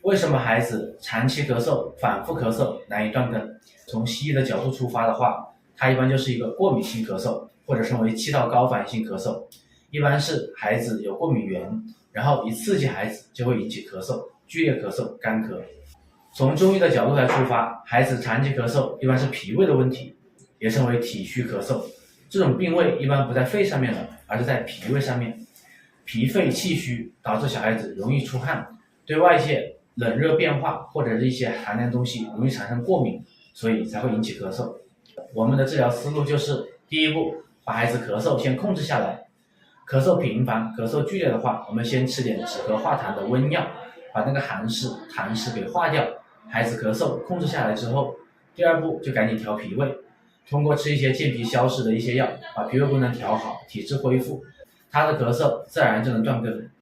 为什么孩子长期咳嗽、反复咳嗽难以断根？从西医的角度出发的话，它一般就是一个过敏性咳嗽，或者称为气道高反应性咳嗽。一般是孩子有过敏源，然后一刺激孩子就会引起咳嗽、剧烈咳嗽、干咳。从中医的角度来出发，孩子长期咳嗽一般是脾胃的问题，也称为体虚咳嗽。这种病位一般不在肺上面了，而是在脾胃上面。脾肺气虚导致小孩子容易出汗，对外界冷热变化或者是一些寒凉东西容易产生过敏，所以才会引起咳嗽。我们的治疗思路就是第一步，把孩子咳嗽先控制下来。咳嗽频繁、咳嗽剧烈的话，我们先吃点止咳化痰的温药，把那个痰湿给化掉。孩子咳嗽控制下来之后，第二步就赶紧调脾胃，通过吃一些健脾消食的一些药，把脾胃功能调好，体质恢复，他的咳嗽自然就能断根。